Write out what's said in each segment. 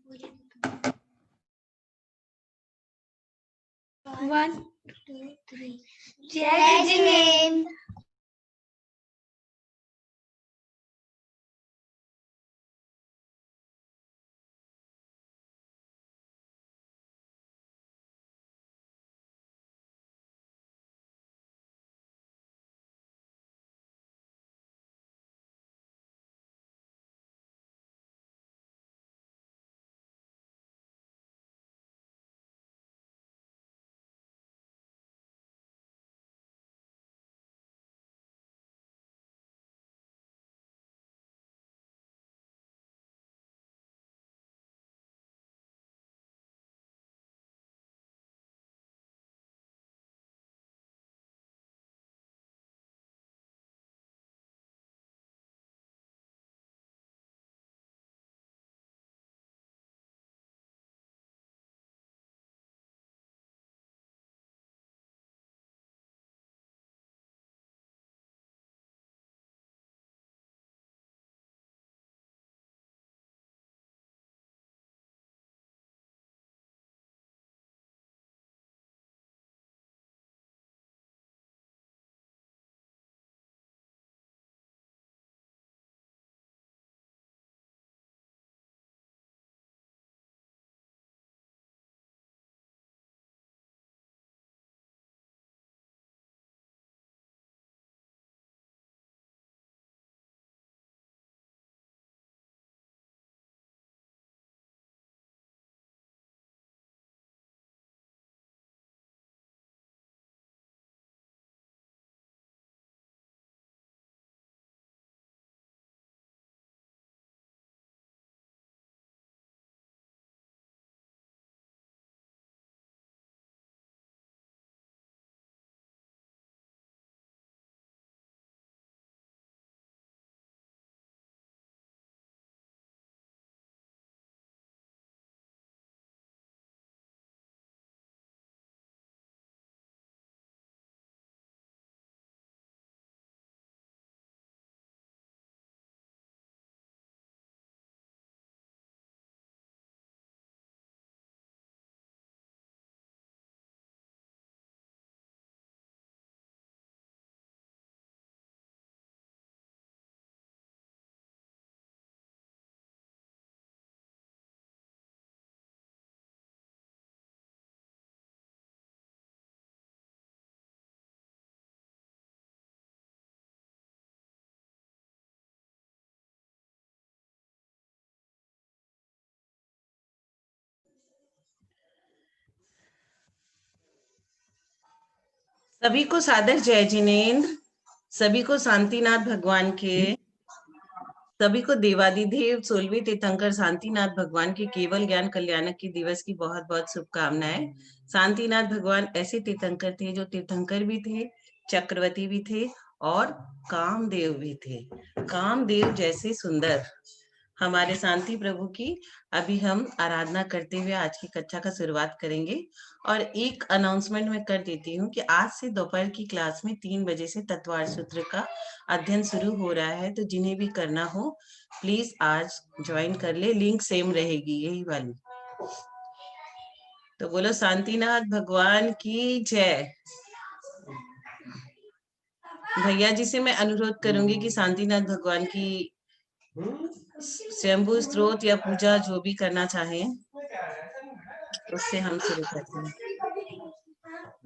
1 2 3 जय जिनेंद्र। सभी को सादर जय जिनेंद्र। सभी को शांतिनाथ भगवान के, सभी को देवादिदेव 16वें तीर्थंकर शांतिनाथ भगवान के केवल ज्ञान कल्याणक के दिवस की बहुत बहुत शुभकामनाएं। शांतिनाथ भगवान ऐसे तीर्थंकर थे जो तीर्थंकर भी थे, चक्रवर्ती भी थे और कामदेव भी थे। कामदेव जैसे सुंदर हमारे शांति प्रभु की अभी हम आराधना करते हुए आज की कक्षा का शुरुआत करेंगे। और एक अनाउंसमेंट मैं कर देती हूँ कि आज से दोपहर की क्लास में 3 बजे से तत्वार सूत्र का अध्ययन शुरू हो रहा है, तो जिन्हें भी करना हो प्लीज आज ज्वाइन कर ले। लिंक सेम रहेगी, यही वाली। तो बोलो शांतिनाथ भगवान की जय। भैया जी से मैं अनुरोध करूंगी कि शांतिनाथ भगवान की स्वयंभू स्त्रोत या पूजा जो भी करना चाहें उससे हम शुरू करते हैं।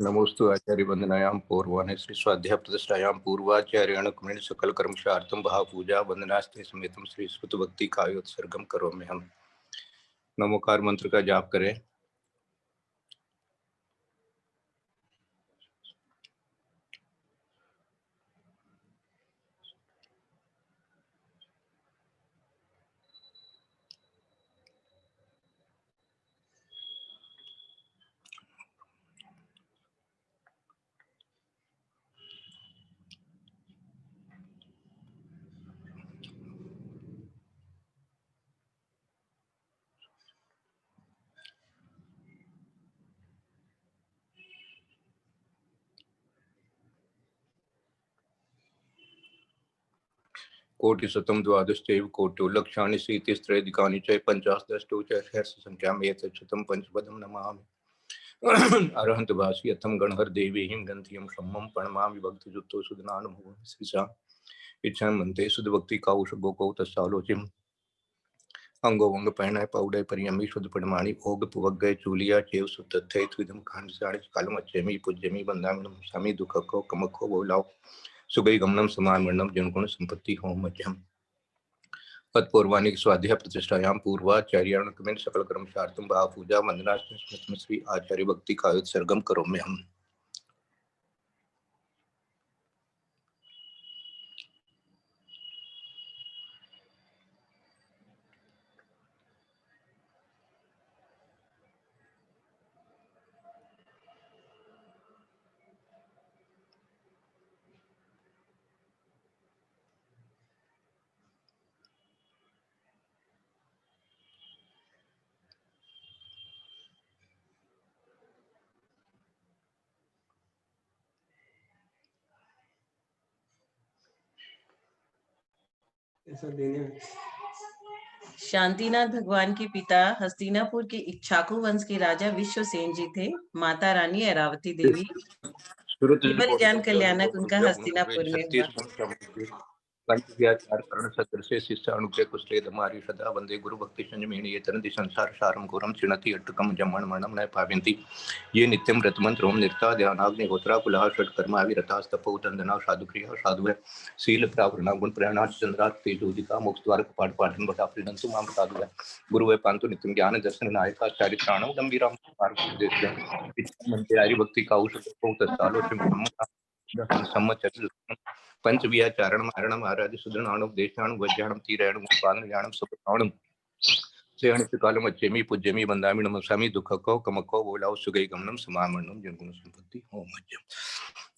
नमोस्तु आचार्य वंदनायां पूर्वाणे श्री स्वाध्याय प्रतिष्ठायां पूर्वाचार्यण कुमिण सकल कर्मशार्थम भाव पूजा वंदनास्ते समेतम श्री सुत भक्ति कायोत्सर्गम करोमि हम। नमोकार मंत्र का जाप करें। कोटिशतं द्वादशैव कोटि लक्षाणि शीतिस्त्रैधिकानि च पञ्चाशदष्टौ च सहस्रसङ्ख्याम् एतच्छतं पंचपदं नमामि। अरहन्त भाषी यथम गणहर देवीं गंधियम सम्मम प्रणमामि भक्तिजुक्तो सुदनानुभव श्रीसा इच्छा मनते शुद्ध भक्ति काउश गोकौ तस्सालोचिम अंगो वंग पहनाय पाउडे परियमी शुद्ध पड़माणी भोग पुवग्गय चूलिया चेव सुतथे त्विदम खांड साड़े कालम अच्छेमी पूज्यमी बंदांगम स्वामी दुखको कमको बोलाओ सुगई गमनम समान वर्णम जनगुण संपत्ति होम मध्यम तत्पूर्वाणिक स्वाध्याय प्रतिष्ठायां पूर्वाचार्याण कमेन सकल कर्मशार्थम भाव पूजा वंदना श्री आचार्य भक्ति का उत्सर्गम करोमि हम। शांतिनाथ भगवान के पिता हस्तिनापुर के इक्ष्वाकु वंश के राजा विश्वसेन जी थे। माता रानी ऐरावती देवी केवल ज्ञान कल्याणक उनका हस्तिनापुर में हुआ। पंचव्याचार कर्ण सदृशे शिष्य अनुग्रह कुशले धमारी सदा वंदे गुरु भक्ति संयमेन ये तरन्ति संसार सारम घोरम चिणति अट्टकम जमण मरणम न पावन्ति ये नित्यम व्रतमंत्र ओम निर्ता ध्यानाग्निहोत्रा कुलः षट्कर्मा विरतास्तपो दंदना साधुक्रिया साधुः शील प्रावरणा गुण प्रयाणा चंद्रात् तेजोदिका मोक्षद्वार कपाट पाठन बटा प्रीणंतु माम साधुः गुरुवे पांतु नित्यम ज्ञान दर्शन नायका चारित्राणं गंभीरं पार्वती मंत्र हरि भक्ति काउश तत्सालोचन सम्मत पंचव्याचारण मारण महाराज सुदृणाणु देशाणु वज्राणु तीराणु पादयाणु सुपनाणु सेहणित कालम अच्छेमी पूज्यमी बंदामी नमस्वामी दुखको कमको बोलाओ सुगई गमनम समामरणम जनगुण संपत्ति ओम मध्यम।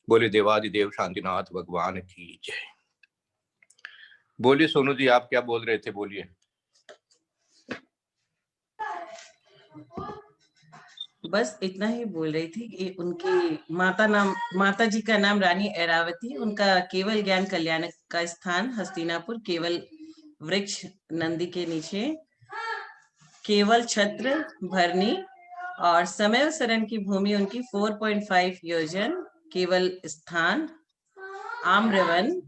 बोले देवादिदेव शांतिनाथ भगवान की जय। बोलिए सोनू जी, आप क्या बोल रहे थे, बोलिए। बस इतना ही बोल रही थी कि उनकी माता जी का नाम रानी ऐरावती, उनका केवल ज्ञान कल्याण का स्थान हस्तिनापुर, केवल वृक्ष नंदी के नीचे, केवल छत्र भरनी और समय शरण की भूमि उनकी 4.5 योजन, केवल स्थान आम्रवन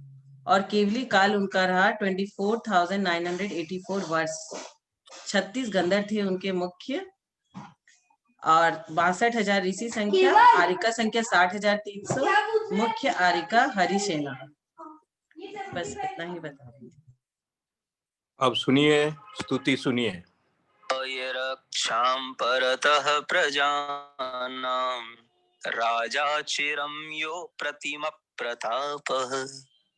और केवली काल उनका रहा 24,984 वर्ष। 36 गंधर्व थे उनके मुख्य और 62,000 ऋषि संख्या, आरिका संख्या 60,300, मुख्य आरिका हरिसेना। बस इतना ही बता रही। अब सुनिए, स्तुति सुनिए। रक्षां परतः प्रजानां राजा चिरं यो प्रतिम प्रतापः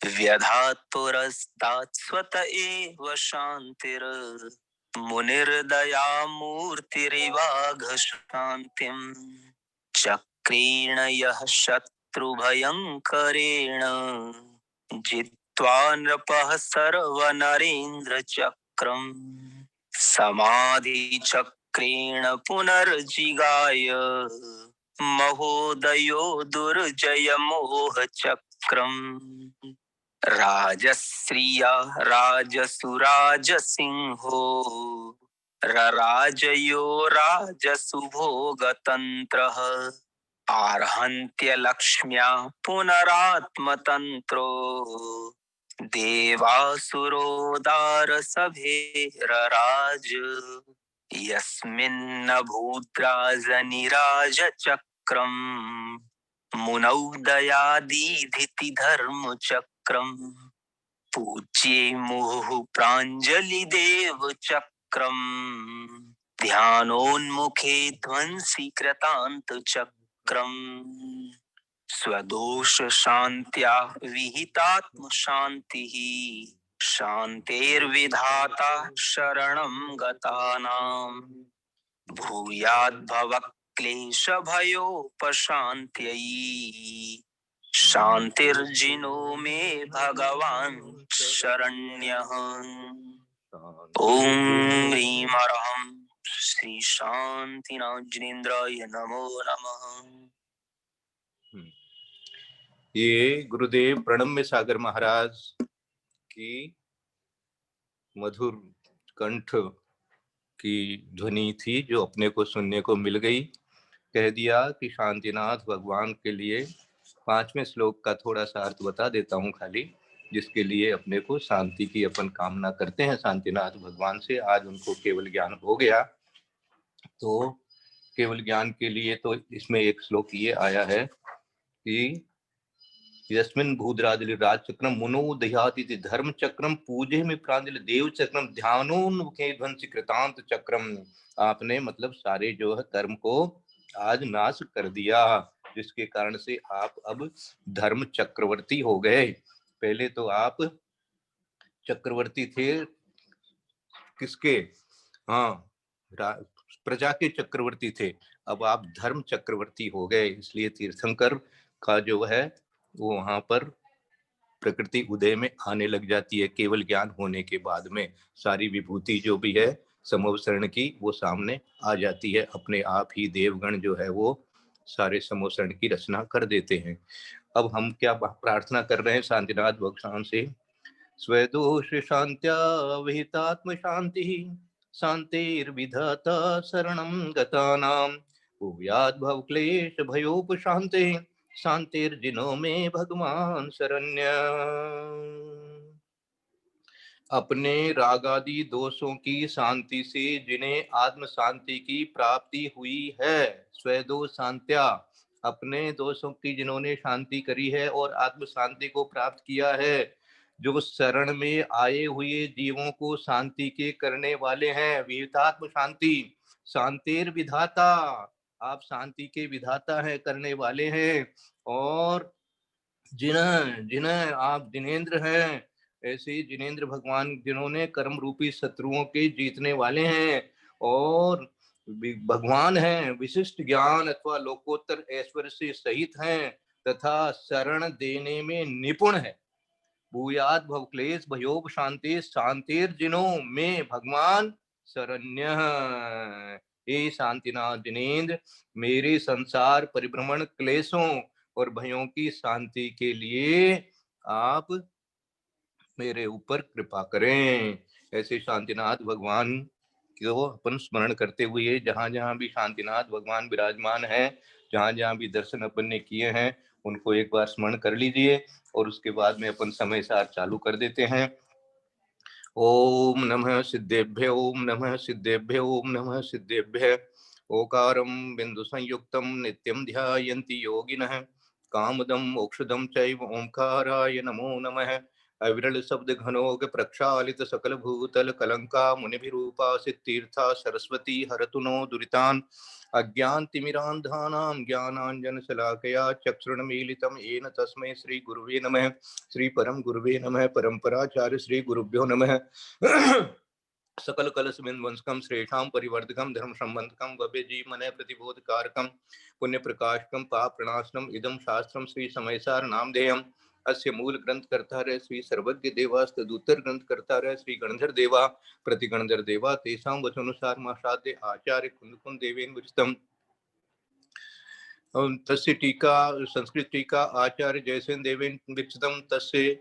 व्यधात् पुरस्तात् स्वत एव शान्तिर् मुनिर्दयामूर्तिरिवाघ शान्तिं चक्रेण यः शत्रुभयङ्करेण जित्वा नृपः सर्वनरेन्द्रचक्रम् समाधि चक्रेण पुनर्जिगाय महोदयो दुर्जय मोह चक्रम् राजश्रिया राजसुराजसिंहो रराजयो राजसुभोगतन्त्रः आर्हन्त्य लक्ष्म्या पुनरात्मतन्त्रो देवासुरोदार सभेरराज यस्मिन्न भूद्राजनिराज चक्रम् मुनौ दयादीधिति धर्म चक्रम् पूज्ये मुहुः प्राञ्जलि देव चक्रम् ध्यानोन्मुखे ध्वंसी कृतान्त चक्रम् स्वदोष शान्त्या विहितात्म शान्तिः शान्तिर्विधाता शरणं गतानां भूयाद्भव क्लेश भयोपशान्त्यै शान्तिर्जिनो मे भगवान् शरण्यः। ॐ ह्रीं अरहं श्री शान्तिनाथजिनेन्द्राय नमो नमः। ये गुरुदेव प्रणम्य सागर महाराज की मधुर कंठ की ध्वनि थी जो अपने को सुनने को मिल गई। कह दिया कि शांतिनाथ भगवान के लिए 5वें श्लोक का थोड़ा सा अर्थ बता देता हूँ खाली, जिसके लिए अपने को शांति की अपन कामना करते हैं शांतिनाथ भगवान से। आज उनको केवल ज्ञान हो गया, तो केवल ज्ञान के लिए तो इसमें एक श्लोक ये आया है कि यस्मिन् भूद्रादिल राजचक्रम मुनो दह्याति धर्म चक्रम पूजे में प्रांजल देव चक्रम ध्यानोन्मुखे ध्वंसी कृतांत चक्रम। आपने मतलब सारे जो है कर्म को आज नाश कर दिया, जिसके कारण से आप अब धर्म चक्रवर्ती हो गए। पहले तो आप चक्रवर्ती थे किसके? हाँ, प्रजा के चक्रवर्ती थे, अब आप धर्म चक्रवर्ती हो गए। इसलिए तीर्थंकर का जो है वो वहां पर प्रकृति उदय में आने लग जाती है। केवल ज्ञान होने के बाद में सारी विभूति जो भी है समोवसरण की वो सामने आ जाती है। अपने आप ही देवगण जो है वो सारे समोवसरण की रचना कर देते हैं। अब हम क्या प्रार्थना कर रहे हैं शांतिनाथ भगवान से? स्वदोष शांत्या विहितात्म शांति शांतिर्विधाता शरणं गतानां भूयाद् भव क्लेश भयोपशांति शांतिर्जिनो में भगवान शरण्य। अपने रागादि दोषों की शांति से जिन्हें आत्म शांति की प्राप्ति हुई है, स्वदोष शांत्या, अपने दोषों की जिन्होंने शांति करी है और आत्म शांति को प्राप्त किया है, जो शरण में आए हुए जीवों को शांति के करने वाले हैं। विहितात्म शांति, शांतिर विधाता, आप शांति के विधाता है, करने वाले हैं। और जिन्हें आप जिनेंद्र हैं, ऐसे जिनेंद्र भगवान जिन्होंने कर्म रूपी शत्रुओं के जीतने वाले हैं और भगवान हैं, विशिष्ट ज्ञान अथवा लोकोत्तर ऐश्वर्य से सहित हैं तथा शरण देने में निपुण है। भूयाद भव क्लेश भयोप शांति शांतिर जिनों में भगवान शरण्य। हे शांतिनाथ जिनेंद्र, मेरे संसार परिभ्रमण क्लेशों और भयों की शांति के लिए आप मेरे ऊपर कृपा करें। ऐसे शांतिनाथ भगवान को अपन स्मरण करते हुए जहां जहां भी शांतिनाथ भगवान विराजमान है, जहां जहां भी दर्शन अपन ने किए हैं, उनको एक बार स्मरण कर लीजिए और उसके बाद में अपन समय सार चालू कर देते हैं। ओम नमः सिद्धेभ्य, ओम नमः सिद्धेभ्य, ओम नमः सिद्धेभ्य। ओकारं बिंदु संयुक्तं नित्यं ध्यायन्ति योगिनः कामदं मोक्षदं चैव ओंकाराय नमो नमः। अविरल शब्द घनोग प्रक्षालित सकल भूतल कलंका मुनिभिरूपा सिद्धीर्था सरस्वती हरतु नो दुरितान् अज्ञानतिमिरान्धानां ज्ञानाञ्जनशलाकया चक्षुरुन्मीलितं येन तस्मै श्री गुरुवे नमः। श्री परम गुरुवे नमः। परंपराचार्य श्री गुरुभ्यो नमः। सकल कलश बिंदवंशकम श्रेष्ठाम परिवर्धकम धर्म संबंधकम भव्य जीवमनय प्रतिबोधकारकम पुण्य प्रकाशकम पाप प्रणाशनम इदम शास्त्रम श्री समयसार नामधेयम। अस्य मूल ग्रंथ कर्ता रहे श्री सर्वज्ञ देवास्तदुत्तर ग्रंथ कर्ता रहे श्री गणधर देवा प्रतिगणधर देवा तेषां वचनुसार मासाद्य आचार्य कुंद देवेन विरचितम्। तस्य टीका संस्कृत टीका आचार्य जयसेन देवेन विरचितम्। तस्य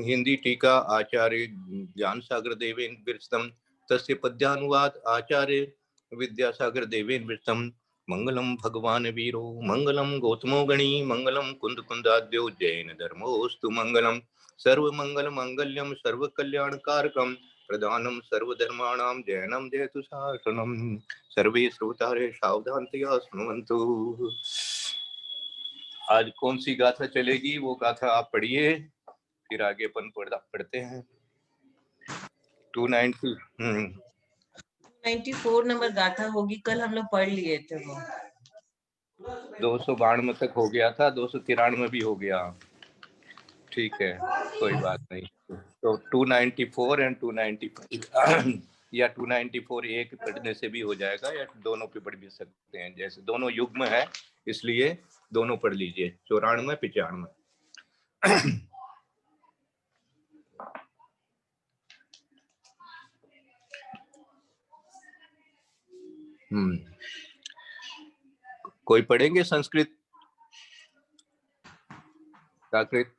हिंदी टीका आचार्य ज्ञान सागर देवेन विरचितम्। तस्य पद्यानुवाद आचार्य विद्यासागर देवेन विरचितम्। मंगलम भगवान वीरो मंगलम गौतमो गणी मंगलम कुंद कुंदाद्यो जैन धर्मोस्तु मंगलम। सर्व मंगल मंगल्यम सर्व कल्याण कारकम प्रधानम सर्वधर्माणां जैनम जयतु शासनम। सर्वे श्रोतारे सावधानतया सुनवन्तु। आज कौन सी गाथा चलेगी वो गाथा आप पढ़िए, फिर आगे अपन पढ़ते हैं। 294 नंबर गाथा होगी, कल हम लोग पढ़ लिए थे वो। 292 तक हो गया था, 293 भी हो गया। ठीक है, कोई बात नहीं। तो 294 एंड 295 या 294 एक पढ़ने से भी हो जाएगा या दोनों पे पढ़ भी सकते हैं, जैसे दोनों युग्म है इसलिए दोनों पढ़ लीजिए। 94 95। कोई पढ़ेंगे संस्कृत प्राकृत?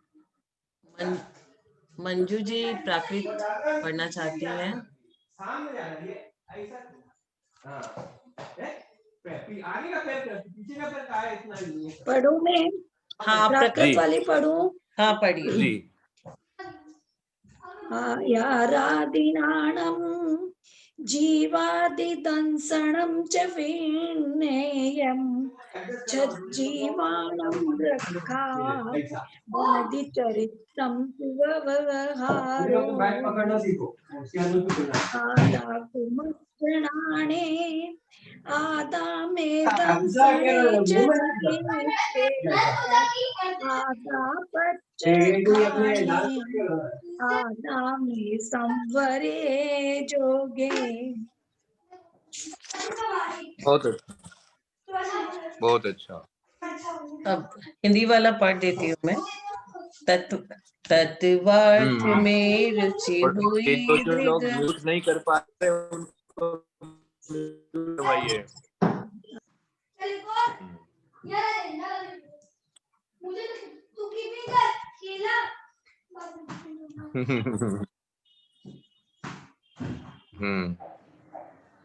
मंजू जी प्राकृत पढ़ना चाहती हैं? पढ़ू मैं? हाँ आप प्राकृत जी। वाली पढ़ू? हाँ पढ़िए। जी। आयारादिनाणं जीवादिदंसनं च विनेयं जीवाणं रक्षा वनदिचरित्रं तु व्यवहारो आदाकुमक्षणाणे आदामेदं सणे च जीविते आदापच्चखाने आदामे संवरे जोगे। बहुत अच्छा, बहुत अच्छा। अब हिंदी वाला पढ़ देती हूँ मैं। तत्वार्थ में रुचि और हुई ये जो लोग दृग। म्यूट नहीं कर पाते उनको करवाइए।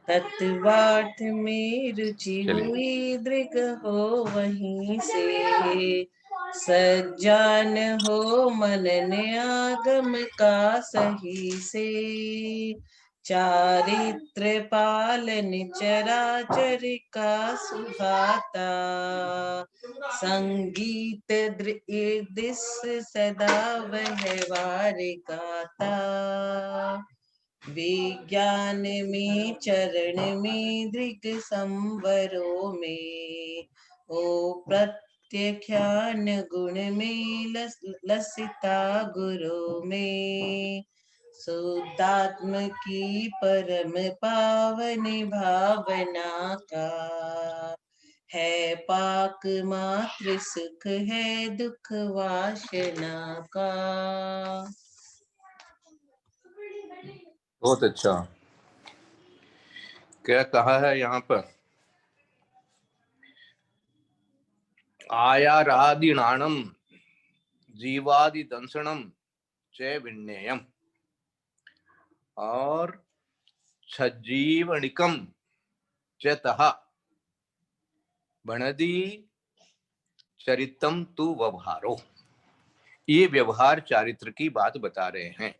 तत्वार्थ में रुचि चलिए। हुई दृग हो वहीं से सज्जन हो मनन आगम का सही से चारित्र पालन चराचर का सुहाता संगीत दृदिस सदा व्यवहार गाता विज्ञान में चरण में दृग संवरों में ओ प्रत्यख्यान गुण में लसिता गुरु में शुद्धात्म की परम पावन भावना का है पाक मात्र सुख है दुख वासना का। बहुत अच्छा। क्या कहा है यहाँ पर? आयारादिनाणं जीवादि दंसणम च विन्नेयम और सजीवनिकम च तः भणदी चरितम तु व्यवहारो। ये व्यवहार चारित्र की बात बता रहे हैं।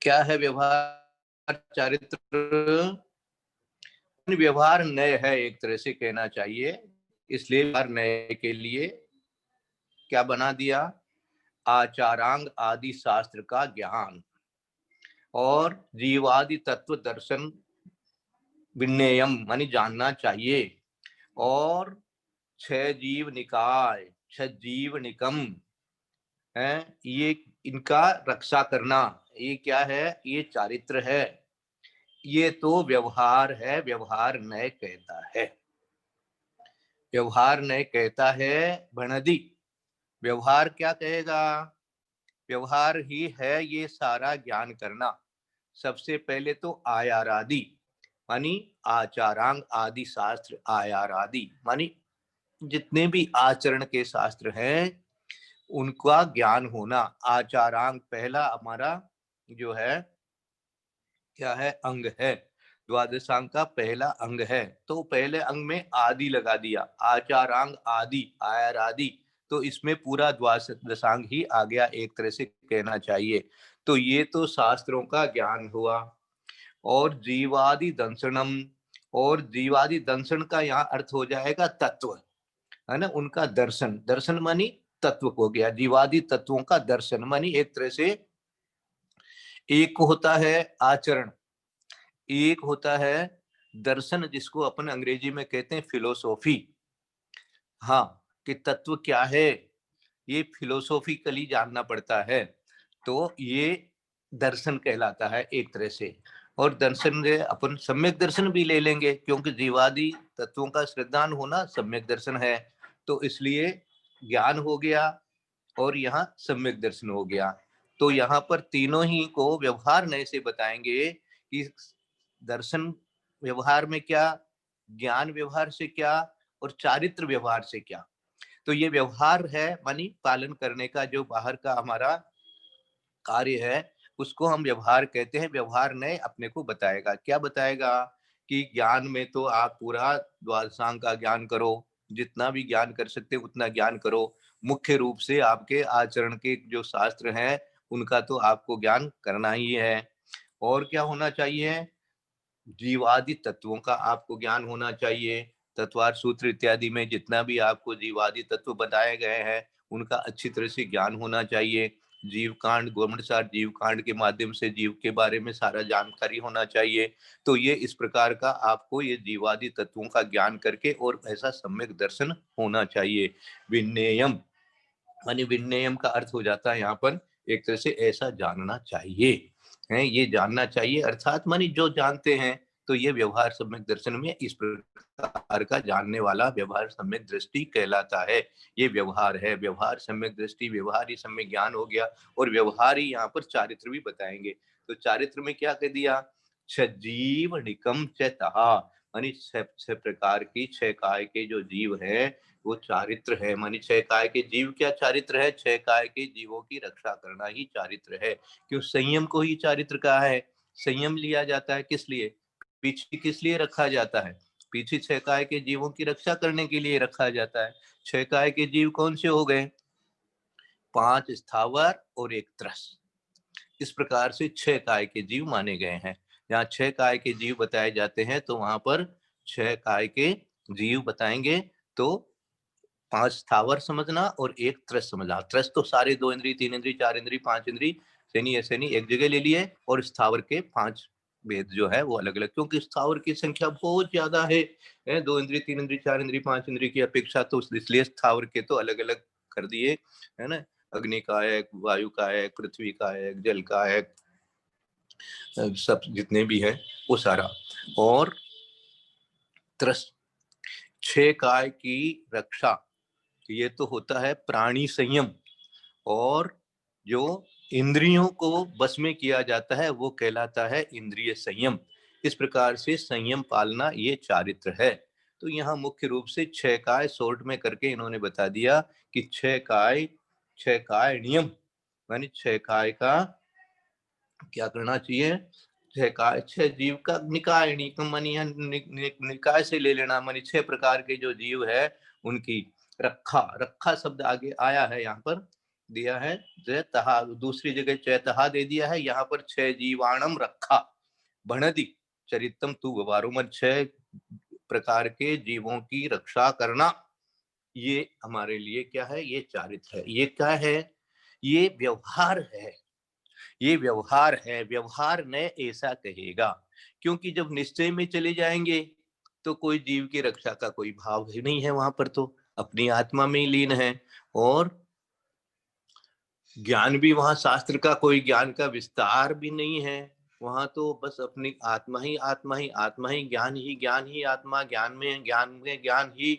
क्या है व्यवहार चारित्र? व्यवहार नय है, एक तरह से कहना चाहिए। इसलिए व्यवहार नय के लिए क्या बना दिया? आचारांग आदि शास्त्र का ज्ञान और जीवादि तत्व दर्शन विन्नेयम मानी जानना चाहिए और छह जीव निकाय छह जीव निकम है, ये इनका रक्षा करना। ये क्या है? ये चारित्र है। ये तो व्यवहार है, व्यवहार नय कहता है। व्यवहार नय कहता है भणदी। व्यवहार क्या कहेगा? व्यवहार ही है ये सारा ज्ञान करना। सबसे पहले तो आयारादि मानी आचारांग आदि शास्त्र। आयारादि मानी जितने भी आचरण के शास्त्र हैं उनका ज्ञान होना। आचारांग पहला हमारा जो है क्या है? अंग है। द्वादशांग का पहला अंग है, तो पहले अंग में आदि लगा दिया। आचारांग आदि आयर आदि, तो इसमें पूरा द्वादशांग ही आ गया, एक तरह से कहना चाहिए। तो ये तो शास्त्रों का ज्ञान हुआ। और जीवादि दंसनम, और जीवादि दंसन का यहाँ अर्थ हो जाएगा तत्व, है ना, उनका दर्शन। दर्शन मानी तत्व हो गया। जीवादि तत्वों का दर्शन मानी एक तरह से एक होता है आचरण, एक होता है दर्शन, जिसको अपन अंग्रेजी में कहते हैं फिलोसॉफी। हाँ, कि तत्व क्या है ये फिलोसॉफिकली जानना पड़ता है, तो ये दर्शन कहलाता है एक तरह से। और दर्शन में अपन सम्यक दर्शन भी ले लेंगे, क्योंकि जीवादि तत्वों का श्रद्धान होना सम्यक दर्शन है। तो इसलिए ज्ञान हो गया और यहाँ सम्यक दर्शन हो गया। तो यहाँ पर तीनों ही को व्यवहार नए से बताएंगे कि दर्शन व्यवहार में क्या, ज्ञान व्यवहार से क्या, और चारित्र व्यवहार से क्या। तो ये व्यवहार है मानी पालन करने का, जो बाहर का हमारा कार्य है उसको हम व्यवहार कहते हैं। व्यवहार ने अपने को बताएगा, क्या बताएगा कि ज्ञान में तो आप पूरा द्वादशांग का ज्ञान करो, जितना भी ज्ञान कर सकते उतना ज्ञान करो। मुख्य रूप से आपके आचरण के जो शास्त्र हैं उनका तो आपको ज्ञान करना ही है। और क्या होना चाहिए, जीवादि तत्वों का आपको ज्ञान होना चाहिए। तत्वार सूत्र इत्यादि में जितना भी आपको जीवादि तत्व बताए गए हैं उनका अच्छी तरह से ज्ञान होना चाहिए। जीव कांड, गोमनसार जीव कांड के माध्यम से जीव के बारे में सारा जानकारी होना चाहिए। तो ये इस प्रकार का आपको ये जीवादि तत्वों का ज्ञान करके और ऐसा सम्यक दर्शन होना चाहिए। विज्ञेयम मानी विज्ञेयम का अर्थ हो जाता है यहाँ पर एक तरह से ऐसा जानना चाहिए, है ये जानना चाहिए। अर्थात मानी जो जानते हैं, तो ये व्यवहार सम्यक दर्शन में इस प्रकार का जानने वाला व्यवहार सम्यक दृष्टि कहलाता है। ये व्यवहार है, व्यवहार सम्यक दृष्टि, व्यवहार ही सम्यक ज्ञान हो गया। और व्यवहार ही यहाँ पर चारित्र भी बताएंगे। तो चारित्र में क्या कह दिया, जीव निकम चहा, मानी छह प्रकार की छह काय के जो जीव है वो चारित्र है। मानी छह काय के जीव क्या चारित्र है, छह काय के जीवों की रक्षा करना ही चारित्र है। क्यों, संयम को ही चारित्र कहा है। संयम लिया जाता है किस लिए, पीछे किस लिए रखा जाता है, पीछे छह काय के जीवों की रक्षा करने के लिए रखा जाता है। छह काय के जीव कौन से हो गए, 5 स्थावर और 1 त्रस। इस प्रकार से 6 काय के जीव माने गए हैं। जहाँ 6 काय के जीव बताए जाते हैं तो वहां पर 6 काय के जीव बताएंगे। तो 5 स्थावर समझना और 1 त्रस समझना। त्रस तो सारे 2 इंद्री, 3 इंद्री, 4 इंद्री, 5 इंद्री से नहीं ऐसे नहीं एक जगह ले लिए। और स्थावर के 5 भेद जो है वो अलग अलग, क्योंकि स्थावर की संख्या बहुत ज्यादा है। 2 इंद्री, 3 इंद्री, 4 इंद्री, 5 इंद्री की अपेक्षा, तो इसलिए स्थावर के तो अलग अलग कर दिए, है ना। अग्नि का एक, वायु का एक, पृथ्वी का एक, जल का एक, सब जितने भी है वो सारा। और त्रस 6 काय की रक्षा, ये तो होता है प्राणी संयम। और जो इंद्रियों को बस में किया जाता है वो कहलाता है इंद्रिय संयम। इस प्रकार से संयम पालना ये चारित्र है। तो यहाँ मुख्य रूप से 6 काय शॉर्ट में करके इन्होंने बता दिया कि 6 काय नियम, यानी 6 काय का क्या करना चाहिए। 6 जीव का निकाय, निकाय से ले लेना, मानी 6 प्रकार के जो जीव है उनकी रक्षा। रक्षा शब्द आगे आया है, यहाँ पर दिया है जयतहा, दूसरी जगह चैतहा दे दिया है। यहाँ पर 6 जीवाणम रक्षा भणति चरितम तू व्यवहारो, मन 6 प्रकार के जीवों की रक्षा करना, ये हमारे लिए क्या है, ये चारित्र है। ये क्या है, ये व्यवहार है। ये व्यवहार है, व्यवहार ने ऐसा कहेगा। क्योंकि जब निश्चय में चले जाएंगे तो कोई जीव की रक्षा का कोई भाव ही नहीं है, वहां पर तो अपनी आत्मा में ही लीन है। और ज्ञान भी वहां शास्त्र का कोई ज्ञान का विस्तार भी नहीं है। वहां तो बस अपनी आत्मा ही आत्मा ही आत्मा ही, ज्ञान ही ज्ञान ही आत्मा, ज्ञान में ज्ञान ही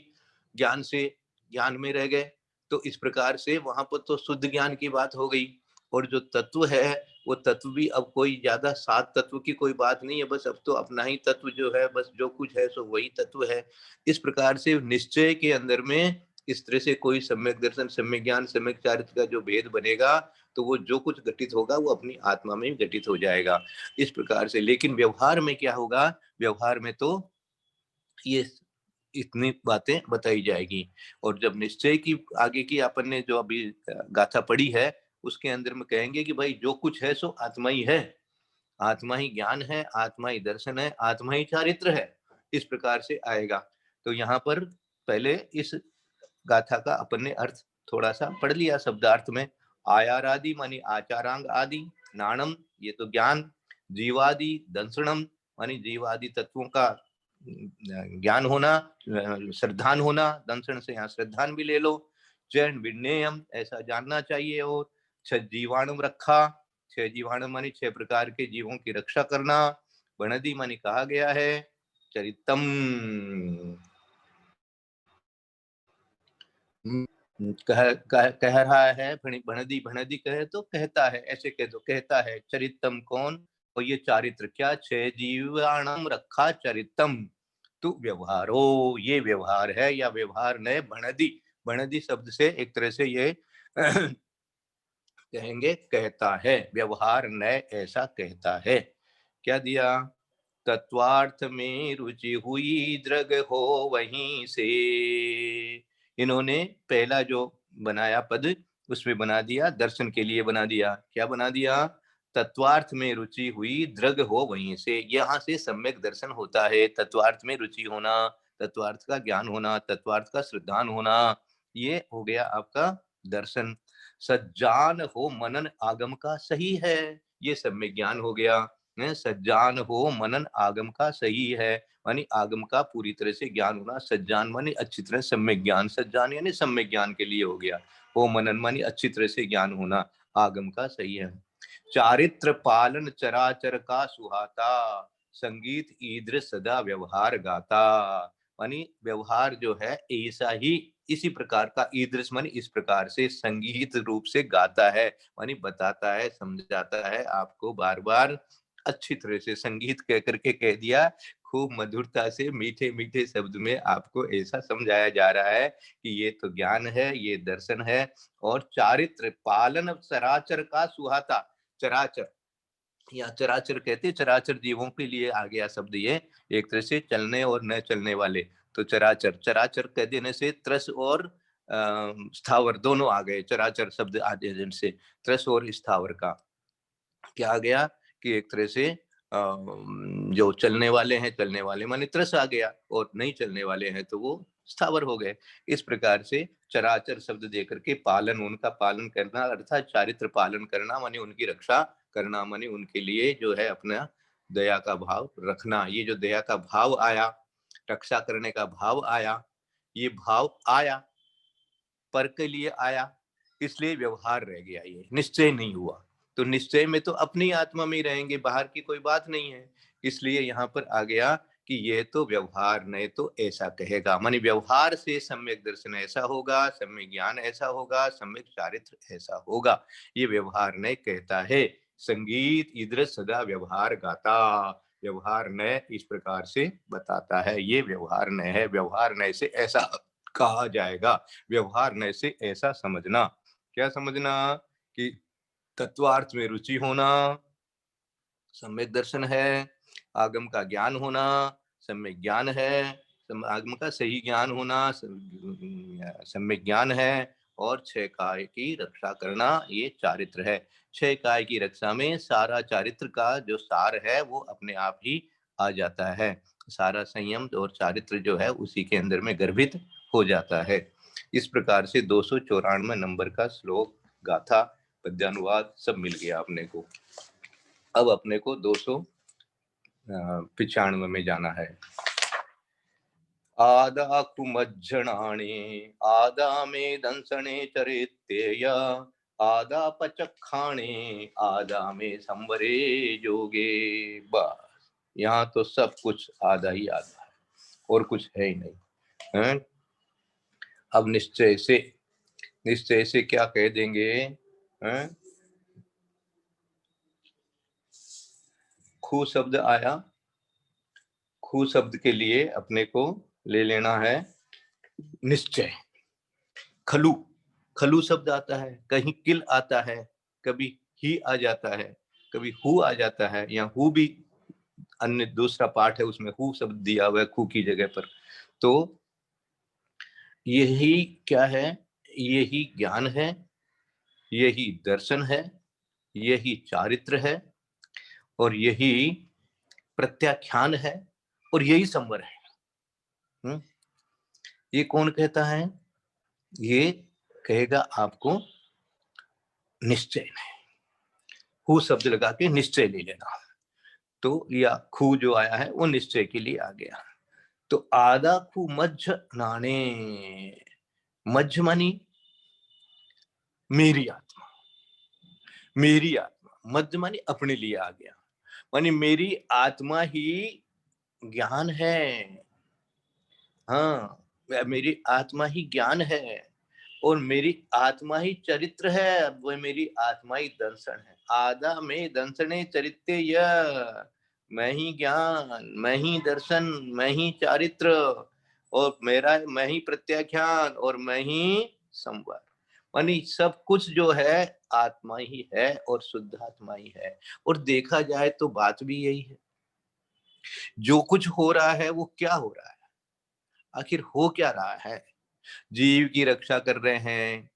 ज्ञान से ज्ञान में रह गए। तो इस प्रकार से वहां पर तो शुद्ध ज्ञान की बात हो गई। और जो तत्व है वो तत्व भी अब कोई ज्यादा 7 तत्व की कोई बात नहीं है, बस अब तो अपना ही तत्व जो है, बस जो कुछ है सो वही तत्व है। इस प्रकार से निश्चय के अंदर में इस तरह से कोई सम्यक दर्शन, सम्यक ज्ञान, सम्यक चारित्र का जो भेद बनेगा तो वो जो कुछ घटित होगा वो अपनी आत्मा में घटित हो जाएगा। इस प्रकार से लेकिन व्यवहार में क्या होगा, व्यवहार में तो ये इतनी बातें बताई जाएगी। और जब निश्चय की आगे की अपन ने जो अभी गाथा पढ़ी है उसके अंदर में कहेंगे कि भाई जो कुछ है सो आत्मा ही है, आत्मा ही ज्ञान है, आत्मा ही दर्शन है, आत्मा ही चारित्र है। इस प्रकार से आएगा। तो यहाँ पर पहले इस गाथा का अपन ने अर्थ थोड़ा सा पढ़ लिया शब्दार्थ में। आयार आदि मानी आचारांग आदि, नाणम ये तो ज्ञान, जीवादि दंसनम मानी जीवादि तत्वों का ज्ञान होना, श्रद्धान होना, दंसन से यहाँ श्रद्धान भी ले लो। चैन विज्ञेयम ऐसा जानना चाहिए। और 6 जीवाणु रखा, 6 जीवाणु मानी 6 प्रकार के जीवों की रक्षा करना। वनदी मानी कहा गया है। चरितम कह रहा है, भणदी भणदी कहे तो कहता है, ऐसे कह दो कहता है। चरितम कौन, और ये चारित्र क्या, 6 जीवाणम रखा चरितम तू व्यवहारो, ये व्यवहार है। या व्यवहार ने भणदी, भणदी शब्द से एक तरह से ये कहेंगे कहता है, व्यवहार नय ऐसा कहता है। क्या दिया? तत्वार्थ में रुचि हुई दृग हो वहीं से। इन्होंने पहला जो बनाया पद उसमें बना दिया, दर्शन के लिए बना दिया। क्या बना दिया? तत्वार्थ में रुचि हुई दृग हो वहीं से। यहाँ से सम्यक दर्शन होता है। तत्वार्थ में रुचि होना, तत्वार्थ का ज्ञान होना, तत्वार्थ का श्रद्धान होना, ये हो गया आपका दर्शन। सज्जान हो मनन आगम का सही है, ये सम्यक ज्ञान हो गया। सज्जान हो मनन आगम का सही है, मानी आगम का पूरी तरह से ज्ञान होना। सज्जान मानी अच्छी तरह सम्यक ज्ञान, सज्जान यानी सम्यक ज्ञान के लिए हो गया। हो मनन मानी अच्छी तरह से ज्ञान होना, आगम का सही है। चारित्र पालन चराचर का सुहाता, संगीत ईद्र सदा व्यवहार गाता। मानी व्यवहार जो है ऐसा ही, इसी प्रकार का, ईदृश मानी इस प्रकार से, संगीत रूप से गाता है, मानी बताता है, समझाता है आपको बार बार अच्छी तरह से। संगीत कह करके कह दिया, खूब मधुरता से मीठे मीठे शब्द में आपको ऐसा समझाया जा रहा है कि ये तो ज्ञान है, ये दर्शन है। और चारित्र पालन चराचर का सुहाता, चराचर या चराचर कहते, चराचर जीवों के लिए आ गया शब्द ये, एक तरह से चलने और न चलने वाले। तो चराचर, चराचर कह देने से त्रस और स्थावर दोनों आ गए। चराचर शब्द आ देने से त्रस और स्थावर का क्या आ गया कि एक तरह से जो चलने वाले हैं, चलने वाले माने त्रस आ गया, और नहीं चलने वाले हैं तो वो स्थावर हो गए। इस प्रकार से चराचर शब्द देकर के पालन, उनका पालन करना अर्थात चारित्र पालन करना माने उनकी रक्षा करना, माने उनके लिए जो है अपना दया का भाव रखना। ये जो दया का भाव आया, रक्षा करने का भाव आया, ये भाव आया पर के लिए आया, इसलिए व्यवहार रह गया, ये निश्चय नहीं हुआ। तो निश्चय में तो अपनी आत्मा में ही रहेंगे, बाहर की कोई बात नहीं है। इसलिए यहाँ पर आ गया कि ये तो व्यवहार नहीं तो ऐसा कहेगा, मानी व्यवहार से सम्यक दर्शन ऐसा होगा, सम्यक ज्ञान ऐसा होगा, सम्यक चारित्र ऐसा होगा। ये व्यवहार नहीं कहता है। संगीत इधर सदा व्यवहार गाता, व्यवहार न इस प्रकार से बताता है। ये व्यवहार न है, व्यवहार न से ऐसा कहा जाएगा। व्यवहार न से ऐसा समझना, क्या समझना? कि तत्वार्थ में रुचि होना सम्यक दर्शन है, आगम का ज्ञान होना सम्यक ज्ञान है, आगम का सही ज्ञान होना सम्यक ज्ञान है, और छह काय की रक्षा करना ये चारित्र है। छह काय की रक्षा में सारा चारित्र का जो सार है वो अपने आप ही आ जाता है। सारा संयम और चारित्र जो है उसी के अंदर में गर्भित हो जाता है। इस प्रकार से 294 नंबर का श्लोक, गाथा, पद्यानुवाद सब मिल गया अपने को। अब अपने को 295 में जाना है। आदा कुमज्जनाणे आदा में दंसने चरितेय आदा पचखाणे आदा में संवरे जोगे। बस यहाँ तो सब कुछ आधा ही आधा है और कुछ है ही नहीं है? अब निश्चय से क्या कह देंगे है? खू शब्द आया, खू शब्द के लिए अपने को ले लेना है निश्चय। खलू, खलू शब्द आता है, कहीं किल आता है, कभी ही आ जाता है, कभी हु आ जाता है, या हु भी अन्य दूसरा पार्ट है उसमें हु शब्द दिया हुआ है खू की जगह पर। तो यही क्या है? यही ज्ञान है, यही दर्शन है, यही चारित्र है, और यही प्रत्याख्यान है, और यही संवर है। ये कौन कहता है? ये कहेगा आपको निश्चय में। हु शब्द लगा के निश्चय ले लेना। तो या खू जो आया है वो निश्चय के लिए आ गया। तो आधा खू मध्य नाने, मध्य मानी मेरी आत्मा, मेरी आत्मा, मध्य मानी अपने लिए आ गया, मानी मेरी आत्मा ही ज्ञान है। हाँ, मेरी आत्मा ही ज्ञान है, और मेरी आत्मा ही चरित्र है, वो मेरी आत्मा ही दर्शन है। आधा में दंसने चरित्र, यह मैं ही ज्ञान, मैं ही दर्शन, मैं ही चारित्र, और मेरा मैं ही प्रत्याख्यान, और मैं ही संवर। मानी सब कुछ जो है आत्मा ही है और शुद्ध आत्मा ही है। और देखा जाए तो बात भी यही है, जो कुछ हो रहा है वो क्या हो रहा है, आखिर हो क्या रहा है। जीव की रक्षा कर रहे हैं,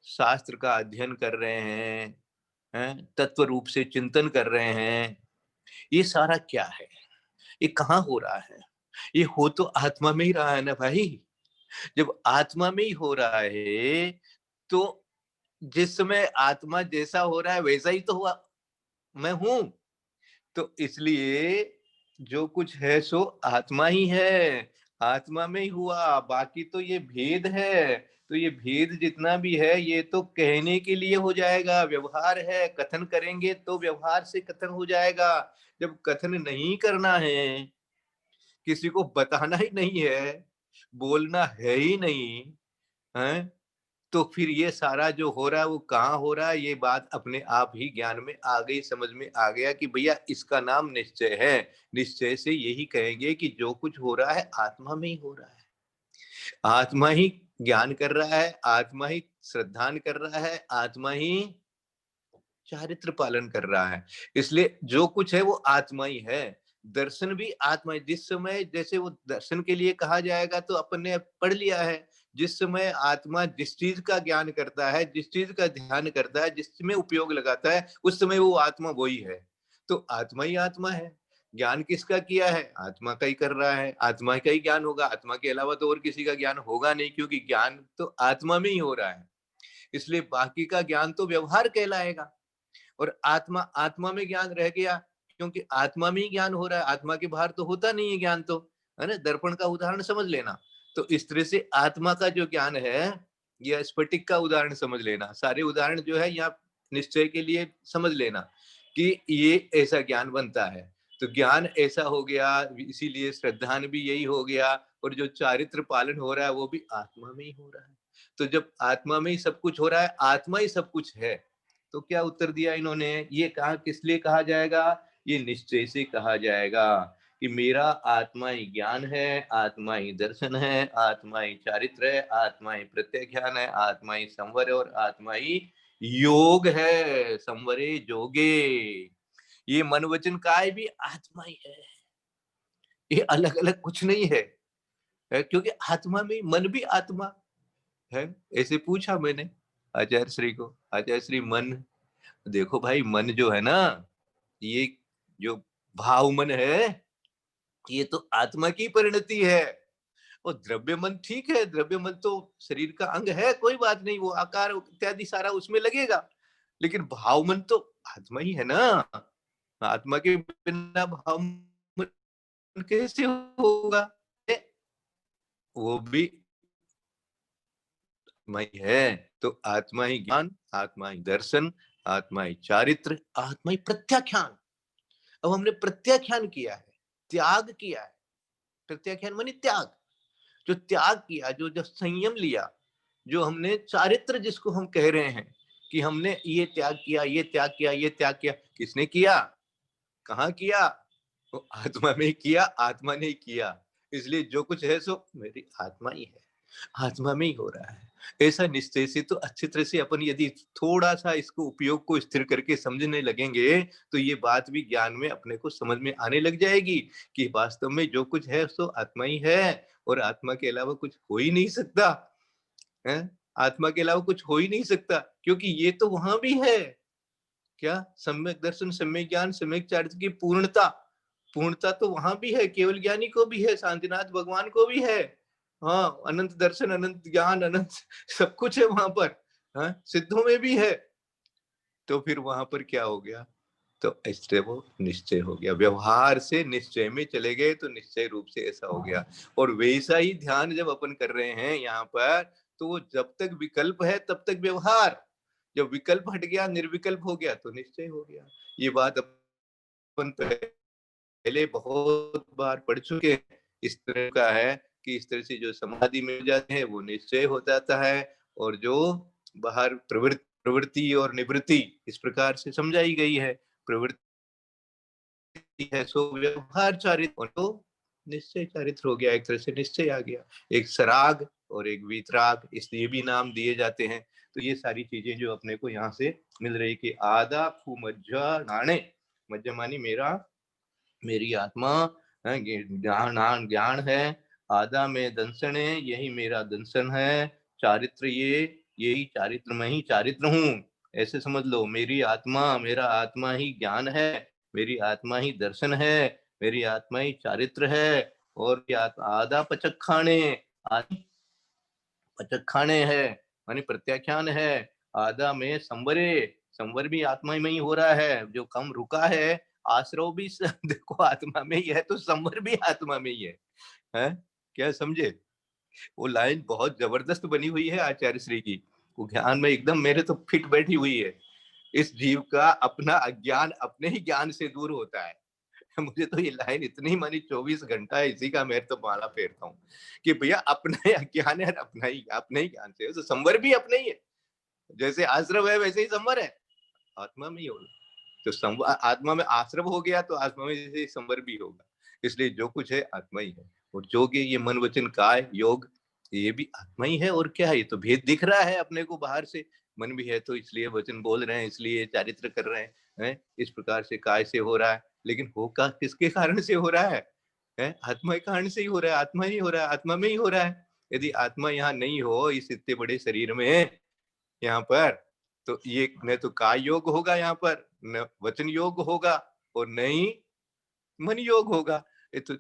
शास्त्र का अध्ययन कर रहे हैं, तत्व रूप से चिंतन कर रहे हैं, ये सारा क्या है, ये कहाँ हो रहा है? ये हो तो आत्मा में ही रहा है ना भाई। जब आत्मा में ही हो रहा है तो जिस समय आत्मा जैसा हो रहा है वैसा ही तो हुआ मैं हूं। तो इसलिए जो कुछ है सो आत्मा ही है, आत्मा में ही हुआ। बाकी तो ये भेद है, तो ये भेद जितना भी है ये तो कहने के लिए हो जाएगा, व्यवहार है, कथन करेंगे तो व्यवहार से कथन हो जाएगा। जब कथन नहीं करना है, किसी को बताना ही नहीं है, बोलना है ही नहीं है, तो फिर ये सारा जो हो रहा है वो कहाँ हो रहा है? ये बात अपने आप ही ज्ञान में आ गई, समझ में आ गया कि भैया इसका नाम निश्चय है। निश्चय से यही कहेंगे कि जो कुछ हो रहा है आत्मा में ही हो रहा है, आत्मा ही ज्ञान कर रहा है, आत्मा ही श्रद्धान कर रहा है, आत्मा ही चारित्र पालन कर रहा है। इसलिए जो कुछ है वो आत्मा ही है। दर्शन भी आत्मा, जिस समय जैसे वो दर्शन के लिए कहा जाएगा तो अपन ने पढ़ लिया है, जिस समय आत्मा जिस चीज का ज्ञान करता है, जिस चीज का ध्यान करता है, जिसमें उपयोग लगाता है, उस समय वो आत्मा वही है। तो आत्मा ही आत्मा है। ज्ञान किसका किया है? आत्मा का ही कर रहा है, आत्मा का ही ज्ञान होगा, आत्मा के अलावा तो और किसी का ज्ञान होगा नहीं, क्योंकि ज्ञान तो आत्मा में ही हो रहा है। इसलिए बाकी का ज्ञान तो व्यवहार कहलाएगा। और आत्मा, आत्मा में ज्ञान रह गया, क्योंकि आत्मा में ही ज्ञान हो रहा है, आत्मा के बाहर तो होता नहीं है ज्ञान, तो है ना। दर्पण का उदाहरण समझ लेना। तो इस तरह से आत्मा का जो ज्ञान है, या स्फटिक का उदाहरण समझ लेना, सारे उदाहरण जो है यहाँ निश्चय के लिए समझ लेना कि ये ऐसा ज्ञान बनता है। तो ज्ञान ऐसा हो गया, इसीलिए श्रद्धान भी यही हो गया। और जो चारित्र पालन हो रहा है वो भी आत्मा में ही हो रहा है। तो जब आत्मा में ही सब कुछ हो रहा है, आत्मा ही सब कुछ है, तो क्या उत्तर दिया इन्होंने? ये कहा किस लिए कहा जाएगा? ये निश्चय से कहा जाएगा कि मेरा आत्मा ही ज्ञान है, आत्मा ही दर्शन है, आत्मा ही चारित्र है, आत्मा ही प्रत्याख्यान है, आत्मा ही संवर है, और आत्मा ही योग है। संवरे जोगे, ये मन वचन काय भी आत्मा ही है, ये अलग अलग कुछ नहीं है, क्योंकि आत्मा में मन भी आत्मा है। ऐसे पूछा मैंने आचार्य श्री को, आचार्य श्री मन, देखो भाई मन जो है ना, ये जो भाव मन है, ये तो आत्मा की परिणति है। और द्रव्य मन ठीक है, द्रव्य मन तो शरीर का अंग है, कोई बात नहीं, वो आकार इत्यादि सारा उसमें लगेगा, लेकिन भाव मन तो आत्मा ही है ना। आत्मा के बिना भाव मन कैसे होगा? वो भी आत्मा ही है। तो आत्मा ही ज्ञान, आत्मा ही दर्शन, आत्मा ही चारित्र, आत्मा ही प्रत्याख्यान। अब हमने प्रत्याख्यान किया है, त्याग किया है। प्रत्याख्यान मानी त्याग, जो त्याग किया, जो जब संयम लिया, जो हमने चारित्र जिसको हम कह रहे हैं कि हमने ये त्याग किया, ये त्याग किया, ये त्याग किया, किसने किया, कहाँ किया? तो आत्मा में किया, आत्मा ने किया। इसलिए जो कुछ है सो मेरी आत्मा ही है, आत्मा में ही हो रहा है। ऐसा निश्चय से तो अच्छी तरह से अपन यदि थोड़ा सा इसको उपयोग को स्थिर करके समझने लगेंगे तो ये बात भी ज्ञान में अपने को समझ में आने लग जाएगी कि वास्तव में जो कुछ है सो आत्मा ही है, और आत्मा के अलावा कुछ हो ही नहीं सकता है। आत्मा के अलावा कुछ हो ही नहीं सकता, क्योंकि ये तो वहां भी है। क्या? सम्यक दर्शन, सम्यक ज्ञान, सम्यक चारित्र की पूर्णता, पूर्णता तो वहां भी है, केवल ज्ञानी को भी है, शांतिनाथ भगवान को भी है। हाँ, अनंत दर्शन, अनंत ज्ञान, अनंत सब कुछ है वहां पर। हाँ, सिद्धों में भी है। तो फिर वहां पर क्या हो गया? तो इससे वो निश्चय हो गया, व्यवहार से निश्चय में चले गए, तो निश्चय रूप से ऐसा हो गया। और वैसा ही ध्यान जब अपन कर रहे हैं यहाँ पर, तो वो जब तक विकल्प है तब तक व्यवहार, जब विकल्प हट गया, निर्विकल्प हो गया, तो निश्चय हो गया। ये बात अपन पहले बहुत बार पढ़ चुके हैं। इस तरह का है कि इस तरह से जो समाधि में जाते हैं वो निश्चय हो जाता है, और जो बाहर प्रवृत्ति और निवृत्ति इस प्रकार से समझाई गई है। प्रवृत्ति है सो व्यवहार चारित्र, तो निश्चय चारित्र हो गया, एक तरह से निश्चय आ गया। एक सराग और एक वीतराग, इसलिए भी नाम दिए जाते हैं। तो ये सारी चीजें जो अपने को यहाँ से मिल रही कि आदा खू मज्जा नाणे, मज्जा मानी मेरी आत्मा ज्ञान ज्ञान है, आदा में दंसन है, यही मेरा दंसन है, चारित्र यही चारित्र में ही चारित्र हूँ, ऐसे समझ लो। मेरी आत्मा, मेरा आत्मा ही ज्ञान है, मेरी आत्मा ही दर्शन है, मेरी आत्मा ही चारित्र है। और आदा पचखाने, पचखाने है मानी प्रत्याख्यान है, आदा में संवरे, संवर भी आत्मा में ही हो रहा है, जो कम रुका है, आश्रव भी देखो आत्मा में ही है, तो संवर भी आत्मा में ही है? क्या समझे? वो लाइन बहुत जबरदस्त बनी हुई है आचार्य श्री की, वो ज्ञान में एकदम मेरे तो फिट बैठी हुई है। इस जीव का अपना अज्ञान अपने ही ज्ञान से दूर होता है। मुझे तो ये लाइन इतनी मानी 24 घंटा इसी का मैं तो माला फेरता हूँ कि भैया अपना ही अज्ञान है, अपने ही ज्ञान से, तो संवर भी अपने ही है। जैसे आश्रव है वैसे ही संवर है, आत्मा में ही होगा। तो आत्मा में आश्रव हो गया तो आत्मा में जैसे संवर भी होगा। इसलिए जो कुछ है आत्मा ही है। और जो कि ये मन वचन काय योग, ये भी आत्मा ही है। और क्या है, ये तो भेद दिख रहा है अपने को बाहर से। मन भी है तो इसलिए वचन बोल रहे हैं, इसलिए चारित्र कर रहे हैं, इस प्रकार से काय से हो रहा है। लेकिन होगा किसके कारण से हो रहा है? आत्मा के कारण से ही हो रहा है, आत्मा ही हो रहा है, आत्मा में ही हो रहा है। यदि आत्मा यहाँ नहीं हो इस इतने बड़े शरीर में यहाँ पर, तो ये न तो काय योग होगा यहाँ पर, न वचन योग होगा, और न ही मन योग होगा। ये तो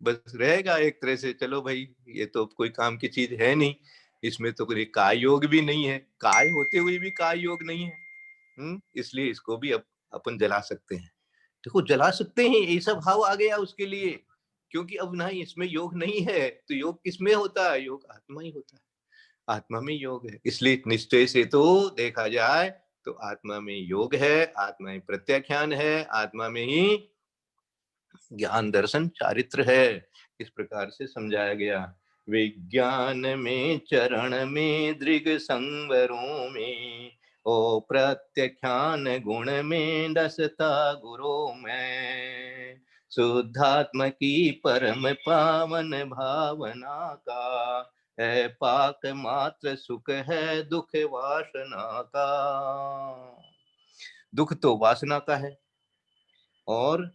बस रहेगा एक तरह से, चलो भाई ये तो कोई काम की चीज है नहीं, इसमें तो कोई काय योग भी नहीं है, काय होते हुए भी काय योग नहीं है। इसलिए इसको भी अपन जला सकते हैं। देखो जला सकते हैं, ऐसा भाव आ गया उसके लिए, क्योंकि अब ना इसमें योग नहीं है, तो योग किसमें होता है? योग आत्मा ही होता है, आत्मा में योग है। इसलिए निश्चय से तो देखा जाए तो आत्मा में योग है, आत्मा में प्रत्याख्यान है, आत्मा में ही ज्ञान दर्शन चारित्र है। इस प्रकार से समझाया गया। विज्ञान में चरण में दृग संवरों में, ओ प्रत्याख्यान गुण में दसता गुरु में, शुद्धात्म की परम पावन भावना का, है पाक मात्र सुख है दुख वासना का। दुख तो वासना का है, और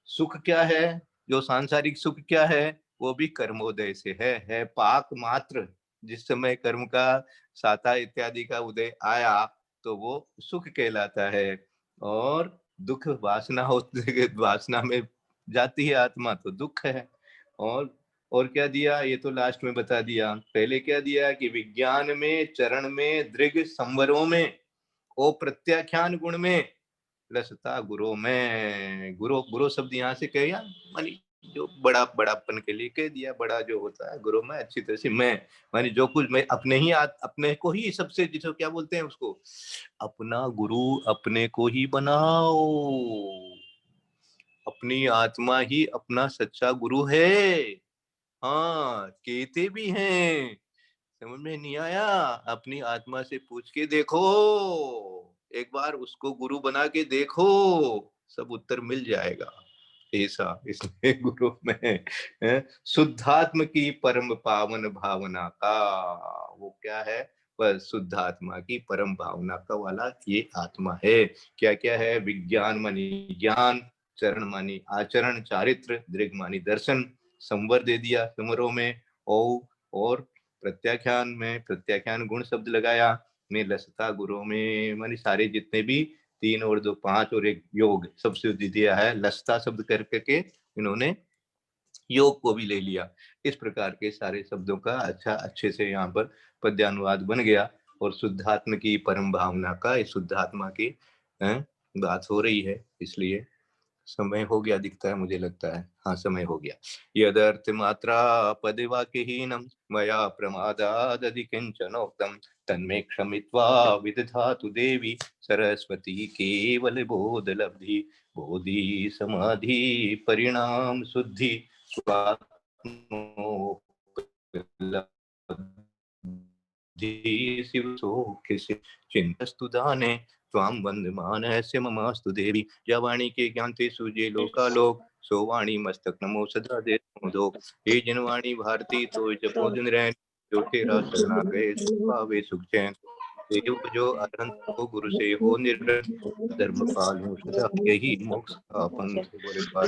सुख क्या है? जो सांसारिक सुख क्या है? वो भी कर्मोदय से है पाक मात्र। जिस समय कर्म का साता इत्यादि का उदय आया तो वो सुख कहलाता है। और दुख वासना होते, वासना में जाती है आत्मा तो दुख है। और क्या दिया? ये तो लास्ट में बता दिया। पहले क्या दिया कि विज्ञान में चरण में दृग संवरों में, ओ प्रत्याख्यान गुण में, लसता गुरु में। गुरु शब्द यहाँ से कह गया मानी जो बड़ापन के लिए कह दिया। बड़ा जो होता है गुरु में, अच्छी तरह से मैं मानी जो कुछ मैं अपने ही अपने को ही सबसे, जिसको क्या बोलते हैं उसको, अपना गुरु अपने को ही बनाओ। अपनी आत्मा ही अपना सच्चा गुरु है। हाँ, कहते भी हैं, समझ में नहीं आया? अपनी आत्मा से पूछ के देखो, एक बार उसको गुरु बना के देखो, सब उत्तर मिल जाएगा। ऐसा इसलिए गुरु में शुद्धात्म की परम पावन भावना का, वो क्या है? बस शुद्धात्मा की परम भावना का वाला ये आत्मा है। क्या क्या है? विज्ञान मानी ज्ञान, चरण मानी आचरण चारित्र, दृग मानी दर्शन, संवर दे दिया समरों में, और प्रत्याख्यान में प्रत्याख्यान गुण शब्द लगाया, में लसता गुरु में मानी सारे जितने भी 3 और 2 5 और 1 योग सब शब्द दिया है। लसता शब्द करके इन्होंने योग को भी ले लिया। इस प्रकार के सारे शब्दों का अच्छे से यहाँ पर पद्यानुवाद बन गया। और शुद्धात्म की परम भावना का, इस शुद्धात्मा की बात हो रही है। इसलिए समय हो गया दिखता है, मुझे लगता है। हाँ, समय हो गया। यदर्थ मात्रा पदवाक्यहीनम मया प्रमादादधि किंचनोक्तम तन्मे क्षमित्वा विदधातु देवी सरस्वती केवल बोध लब्धि बोधि समाधि परिणाम शुद्धि शिव सौख्य से चिंतस्तु दाने त्वां वंदमानस्य ममास्तु देवी। या वाणी के ज्ञान ते सूजे लोकालोक, सो वाणी मस्तक नमो सदा दे दो। हे जनवाणी भारती तो जपो दिन रैन, जो तेरा शरणा गए पावे सुख चैन। देव जो अरहंत हो गुरु से हो निर्भय धर्म पालो सदा यही मोक्ष आपन बोले पाल